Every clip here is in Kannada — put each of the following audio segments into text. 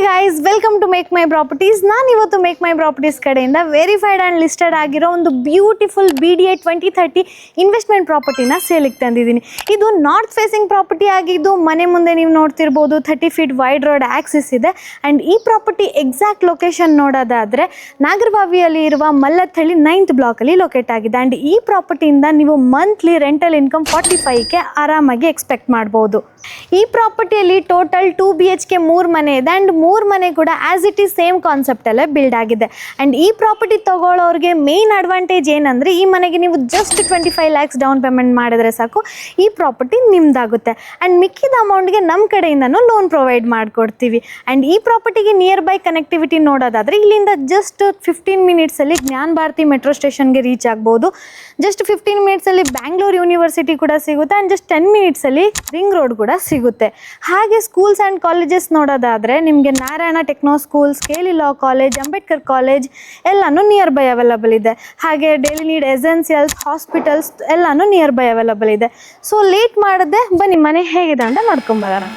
guys, welcome to Make My Properties. ನಾನು ಇವತ್ತು ಮೇಕ್ ಮೈ ಪ್ರಾಪರ್ಟೀಸ್ ಕಡೆಯಿಂದ ವೆರಿಫೈಡ್ ಆ್ಯಂಡ್ ಲಿಸ್ಟೆಡ್ ಆಗಿರೋ ಒಂದು ಬ್ಯೂಟಿಫುಲ್ BDI 2030 ಇನ್ವೆಸ್ಟ್ಮೆಂಟ್ ಪ್ರಾಪರ್ಟಿನ ಸೇಲಿಗೆ ತಂದಿದ್ದೀನಿ. ಇದು ನಾರ್ತ್ ಫೇಸಿಂಗ್ ಪ್ರಾಪರ್ಟಿ ಆಗಿದ್ದು ಮನೆ ಮುಂದೆ ನೀವು ನೋಡ್ತಿರ್ಬೋದು 30 ಫೀಟ್ ವೈಡ್ ರೋಡ್ ಆಕ್ಸಿಸ್ ಇದೆ. ಆ್ಯಂಡ್ ಈ ಪ್ರಾಪರ್ಟಿ ಎಕ್ಸಾಕ್ಟ್ ಲೊಕೇಶನ್ ನೋಡೋದಾದರೆ ನಾಗರಬಾವಿಯಲ್ಲಿ ಇರುವ ಮಲ್ಲತ್ತಹಳ್ಳಿ 9th ಬ್ಲಾಕಲ್ಲಿ ಲೊಕೇಟ್ ಆಗಿದೆ. ಆ್ಯಂಡ್ ಈ ಪ್ರಾಪರ್ಟಿಯಿಂದ ನೀವು ಮಂತ್ಲಿ ರೆಂಟಲ್ ಇನ್ಕಮ್ 45ಕ್ಕೆ ಆರಾಮಾಗಿ ಎಕ್ಸ್ಪೆಕ್ಟ್ ಮಾಡ್ಬೋದು. ಈ ಪ್ರಾಪರ್ಟಿಯಲ್ಲಿ ಟೋಟಲ್ 2 BHK 3 ಮನೆ ಇದೆ. ಆ್ಯಂಡ್ 3 ಮನೆ ಕೂಡ ಆ್ಯಸ್ ಇಟ್ ಈಸ್ ಸೇಮ್ ಕಾನ್ಸೆಪ್ಟಲ್ಲೇ ಬಿಲ್ಡ್ ಆಗಿದೆ. ಆ್ಯಂಡ್ ಈ ಪ್ರಾಪರ್ಟಿ ತೊಗೊಳ್ಳೋರಿಗೆ ಮೇನ್ ಅಡ್ವಾಂಟೇಜ್ ಏನಂದರೆ ಈ ಮನೆಗೆ ನೀವು ಜಸ್ಟ್ 25 lakhs ಡೌನ್ ಪೇಮೆಂಟ್ ಮಾಡಿದ್ರೆ ಸಾಕು, ಈ ಪ್ರಾಪರ್ಟಿ ನಿಮ್ದಾಗುತ್ತೆ. ಆ್ಯಂಡ್ ಮಿಕ್ಕಿದ ಅಮೌಂಟ್ಗೆ ನಮ್ಮ ಕಡೆಯಿಂದನೂ ಲೋನ್ ಪ್ರೊವೈಡ್ ಮಾಡಿಕೊಡ್ತೀವಿ. ಆ್ಯಂಡ್ ಈ ಪ್ರಾಪರ್ಟಿಗೆ ನಿಯರ್ ಬೈ ಕನೆಕ್ಟಿವಿಟಿ ನೋಡೋದಾದರೆ ಇಲ್ಲಿಂದ ಜಸ್ಟ್ 15 ಮಿನಿಟ್ಸಲ್ಲಿ ಜ್ಞಾನ ಭಾರತಿ ಮೆಟ್ರೋ ಸ್ಟೇಷನ್ಗೆ ರೀಚ್ ಆಗ್ಬೋದು. ಜಸ್ಟ್ 15 ಮಿನಿಟ್ಸಲ್ಲಿ ಬ್ಯಾಂಗ್ಳೂರ್ ಯೂನಿವರ್ಸಿಟಿ ಕೂಡ ಸಿಗುತ್ತೆ. ಆ್ಯಂಡ್ ಜಸ್ಟ್ 10 ಮಿನಿಟ್ಸಲ್ಲಿ ರಿಂಗ್ ರೋಡ್ ಕೂಡ ಸಿಗುತ್ತೆ. ಹಾಗೆ ಸ್ಕೂಲ್ಸ್ ಆ್ಯಂಡ್ ಕಾಲೇಜಸ್ ನೋಡೋದಾದರೆ ನಿಮಗೆ Narayana techno schools, KL law college, Ambedkar college ಎಲ್ಲನೂ ನಿಯರ್ ಬೈ ಅವೈಲಬಲ್ ಇದೆ. ಹಾಗೆ ಡೈಲಿ ನೀಡ್ ಎಸೆನ್ಸಿಯಲ್ಸ್, ಹಾಸ್ಪಿಟಲ್ಸ್ ಎಲ್ಲನೂ ನಿಯರ್ ಬೈ ಅವೈಲಬಲ್ ಇದೆ. ಸೊ ಲೇಟ್ ಮಾಡದೆ ಬನ್ನಿ ಮನೆ ಹೇಗಿದೆ ಅಂತ ನೋಡ್ಕೊಂಬರೋಣ.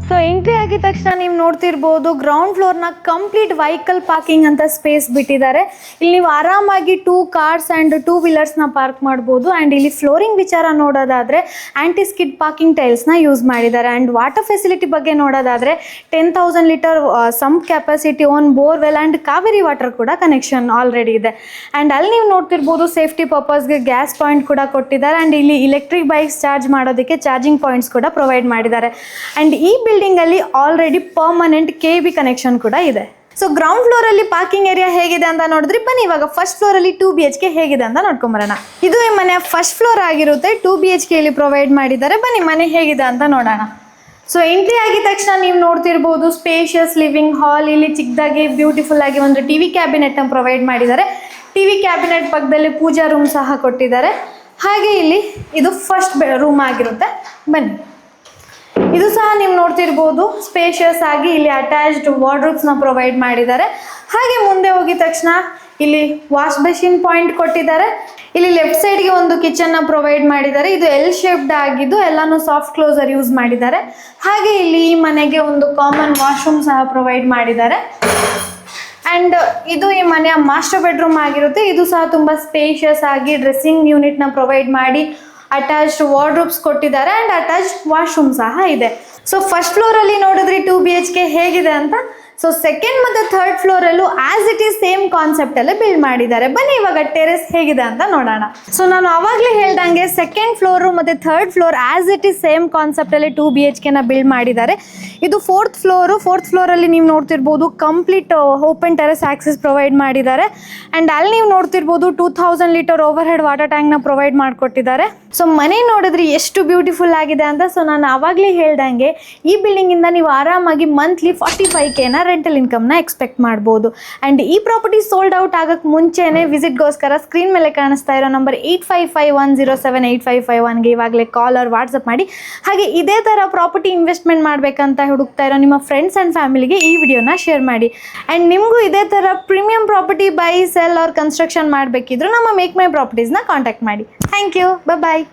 ಸೊ ಎಂಟ್ರಿ ಆಗಿದ ತಕ್ಷಣ ನೀವು ನೋಡ್ತಿರ್ಬೋದು ಗ್ರೌಂಡ್ ಫ್ಲೋರ್ನ ಕಂಪ್ಲೀಟ್ ವೆಹಿಕಲ್ ಪಾರ್ಕಿಂಗ್ ಅಂತ ಸ್ಪೇಸ್ ಬಿಟ್ಟಿದ್ದಾರೆ. ಇಲ್ಲಿ ನೀವು ಆರಾಮಾಗಿ 2 ಕಾರ್ಸ್ ಆ್ಯಂಡ್ 2 ವೀಲರ್ಸ್ನ ಪಾರ್ಕ್ ಮಾಡ್ಬೋದು. ಆ್ಯಂಡ್ ಇಲ್ಲಿ ಫ್ಲೋರಿಂಗ್ ವಿಚಾರ ನೋಡೋದಾದರೆ ಆ್ಯಂಟಿ ಸ್ಕಿಡ್ ಪಾರ್ಕಿಂಗ್ ಟೈಲ್ಸ್ನ ಯೂಸ್ ಮಾಡಿದ್ದಾರೆ. ಆ್ಯಂಡ್ ವಾಟರ್ ಫೆಸಿಲಿಟಿ ಬಗ್ಗೆ ನೋಡೋದಾದರೆ 10,000 litre sump capacity, own borewell and Kaveri water ಕೂಡ ಕನೆಕ್ಷನ್ ಆಲ್ರೆಡಿ ಇದೆ. ಆ್ಯಂಡ್ ಅಲ್ಲಿ ನೀವು ನೋಡ್ತಿರ್ಬೋದು ಸೇಫ್ಟಿ ಪರ್ಪಸ್ಗೆ ಗ್ಯಾಸ್ ಪಾಯಿಂಟ್ ಕೂಡ ಕೊಟ್ಟಿದ್ದಾರೆ. ಆ್ಯಂಡ್ ಇಲ್ಲಿ ಇಲೆಕ್ಟ್ರಿಕ್ ಬೈಕ್ಸ್ ಚಾರ್ಜ್ ಮಾಡೋದಕ್ಕೆ ಚಾರ್ಜಿಂಗ್ ಪಾಯಿಂಟ್ಸ್ ಕೂಡ ಪ್ರೊವೈಡ್ ಮಾಡಿದ್ದಾರೆ. ಆ್ಯಂಡ್ ಈ ಬಿಲ್ಡಿಂಗ್ ಅಲ್ಲಿ ಆಲ್ರೆಡಿ ಪರ್ಮನೆಂಟ್ KB ಕನೆಕ್ಷನ್ ಕೂಡ ಇದೆ. ಸೊ ಗ್ರೌಂಡ್ ಫ್ಲೋರ್ ಅಲ್ಲಿ ಪಾರ್ಕಿಂಗ್ ಏರಿಯಾ ಹೇಗಿದೆ ಅಂತ ನೋಡಿದ್ರೆ ಬನ್ನಿ ಇವಾಗ ಫಸ್ಟ್ ಫ್ಲೋರ್ ಅಲ್ಲಿ 2 BHK ಹೇಗಿದೆ ಅಂತ ನೋಡ್ಕೊಂಬರೋಣ. ಇದು ಈ ಮನೆಯ ಫಸ್ಟ್ ಫ್ಲೋರ್ ಆಗಿರುತ್ತೆ. 2 BHK ಅಲ್ಲಿ ಪ್ರೊವೈಡ್ ಮಾಡಿದ್ದಾರೆ. ಬನ್ನಿ ಮನೆ ಹೇಗಿದೆ ಅಂತ ನೋಡೋಣ. ಸೊ ಎಂಟ್ರಿ ಆಗಿದ ತಕ್ಷಣ ನೀವು ನೋಡ್ತಿರ್ಬೋದು ಸ್ಪೇಷಿಯಸ್ ಲಿವಿಂಗ್ ಹಾಲ್. ಇಲ್ಲಿ ಚಿಕ್ಕದಾಗಿ ಬ್ಯೂಟಿಫುಲ್ ಆಗಿ ಒಂದು TV ಕ್ಯಾಬಿನೆಟ್ ಅನ್ನು ಪ್ರೊವೈಡ್ ಮಾಡಿದ್ದಾರೆ. TV ಕ್ಯಾಬಿನೆಟ್ ಪಕ್ಕದಲ್ಲಿ ಪೂಜಾ ರೂಮ್ ಸಹ ಕೊಟ್ಟಿದ್ದಾರೆ. ಹಾಗೆ ಇಲ್ಲಿ ಇದು ಫಸ್ಟ್ ರೂಮ್ ಆಗಿರುತ್ತೆ. ಬನ್ನಿ ಇದು ಸಹ ನೀವು ನೋಡ್ತಿರ್ಬೋದು ಸ್ಪೇಷಿಯಸ್ ಆಗಿ ಇಲ್ಲಿ ಅಟ್ಯಾಚ್ಡ್ ವಾರ್ಡ್ರೋಬ್ಸ್ನ ಪ್ರೊವೈಡ್ ಮಾಡಿದ್ದಾರೆ. ಹಾಗೆ ಮುಂದೆ ಹೋಗಿದ ತಕ್ಷಣ ಇಲ್ಲಿ ವಾಶ್ ಬೇಸಿನ್ ಪಾಯಿಂಟ್ ಕೊಟ್ಟಿದ್ದಾರೆ. ಇಲ್ಲಿ ಲೆಫ್ಟ್ ಸೈಡ್ಗೆ ಒಂದು ಕಿಚನ್ನ ಪ್ರೊವೈಡ್ ಮಾಡಿದ್ದಾರೆ. ಇದು L ಶೇಪ್ಡ್ ಆಗಿದ್ದು ಎಲ್ಲಾನು ಸಾಫ್ಟ್ ಕ್ಲೋಸರ್ ಯೂಸ್ ಮಾಡಿದ್ದಾರೆ. ಹಾಗೆ ಇಲ್ಲಿ ಈ ಮನೆಗೆ ಒಂದು ಕಾಮನ್ ವಾಶ್ರೂಮ್ ಸಹ ಪ್ರೊವೈಡ್ ಮಾಡಿದ್ದಾರೆ. ಆ್ಯಂಡ್ ಇದು ಈ ಮನೆಯ ಮಾಸ್ಟರ್ ಬೆಡ್ರೂಮ್ ಆಗಿರುತ್ತೆ. ಇದು ಸಹ ತುಂಬ ಸ್ಪೇಷಿಯಸ್ ಆಗಿ ಡ್ರೆಸ್ಸಿಂಗ್ ಯೂನಿಟ್ನ ಪ್ರೊವೈಡ್ ಮಾಡಿ ಅಟ್ಯಾಚ್ಡ್ ವಾರ್ಡ್ರೋಬ್ಸ್ ಕೊಟ್ಟಿದ್ದಾರೆ. ಆ್ಯಂಡ್ ಅಟ್ಯಾಚ್ಡ್ ವಾಶ್ರೂಮ್ ಸಹ ಇದೆ. ಸೊ ಫಸ್ಟ್ ಫ್ಲೋರಲ್ಲಿ ನೋಡಿದ್ರಿ 2 BHK ಹೇಗಿದೆ ಅಂತ. ಸೊ ಸೆಕೆಂಡ್ ಮತ್ತು ಥರ್ಡ್ ಫ್ಲೋರಲ್ಲೂ ಆ್ಯಸ್ ಇಟ್ ಈಸ್ ಸೇಮ್ ಕಾನ್ಸೆಪ್ಟಲ್ಲೇ ಬಿಲ್ಡ್ ಮಾಡಿದ್ದಾರೆ. ಬನ್ನಿ ಇವಾಗ ಟೆರೆಸ್ ಹೇಗಿದೆ ಅಂತ ನೋಡೋಣ. ಸೊ ನಾನು ಆವಾಗಲೇ ಹೇಳ್ದಂಗೆ ಸೆಕೆಂಡ್ ಫ್ಲೋರು ಮತ್ತು third floor as it is same ಕಾನ್ಸೆಪ್ಟಲ್ಲಿ 2 BHKನ ಬಿಲ್ಡ್ ಮಾಡಿದ್ದಾರೆ. ಇದು ಫೋರ್ತ್ ಫ್ಲೋರಲ್ಲಿ ನೀವು ನೋಡ್ತಿರ್ಬೋದು complete open terrace access provide ಮಾಡಿದ್ದಾರೆ. ಆ್ಯಂಡ್ ಅಲ್ಲಿ ನೀವು ನೋಡ್ತಿರ್ಬೋದು 2000 ಲೀಟರ್ ಓವರ್ ಹೆಡ್ ವಾಟರ್ ಟ್ಯಾಂಕ್ನ ಪ್ರೊವೈಡ್ ಮಾಡಿಕೊಟ್ಟಿದ್ದಾರೆ. ಸೊ ಮನೆ ನೋಡಿದ್ರೆ ಎಷ್ಟು ಬ್ಯೂಟಿಫುಲ್ ಆಗಿದೆ ಅಂತ. ಸೊ ನಾನು ಆವಾಗಲೇ ಹೇಳ್ದಂಗೆ ಈ ಬಿಲ್ಡಿಂಗಿಂದ ನೀವು ಆರಾಮಾಗಿ ಮಂತ್ಲಿ 45Kನ ರೆಂಟಲ್ ಇನ್ಕಮ್ನ ಎಕ್ಸ್ಪೆಕ್ಟ್ ಮಾಡ್ಬೋದು. ಆ್ಯಂಡ್ ಈ ಪ್ರಾಪರ್ಟಿ ಸೋಲ್ಡ್ ಔಟ್ ಆಗೋಕ್ಕೆ ಮುಂಚೆನೇ ವಿಸಿಟ್ಗೋಸ್ಕರ ಸ್ಕ್ರೀನ್ ಮೇಲೆ ಕಾಣಿಸ್ತಾ ಇರೋ ನಂಬರ್ 8551078551ಗೆ ಇವಾಗಲೇ ಕಾಲ್ ಆರ್ ವಾಟ್ಸಪ್ ಮಾಡಿ. ಹಾಗೆ ಇದೇ ಥರ ಪ್ರಾಪರ್ಟಿ ಇನ್ವೆಸ್ಟ್ಮೆಂಟ್ ಮಾಡಬೇಕಂತ ಹುಡುಕ್ತಾ ಇರೋ ನಿಮ್ಮ ಫ್ರೆಂಡ್ಸ್ ಆ್ಯಂಡ್ ಫ್ಯಾಮಿಲಿಗೆ ಈ ವಿಡಿಯೋನ ಶೇರ್ ಮಾಡಿ. ಆ್ಯಂಡ್ ನಿಮಗೂ ಇದೇ ಥರ premium property buy, sell or construction ಮಾಡಬೇಕಿದ್ರು ನಮ್ಮ ಮೇಕ್ ಮೈ ಪ್ರಾಪರ್ಟೀಸ್ನ ಕಾಂಟ್ಯಾಕ್ಟ್ ಮಾಡಿ. Thank you. ಬಾಯ್.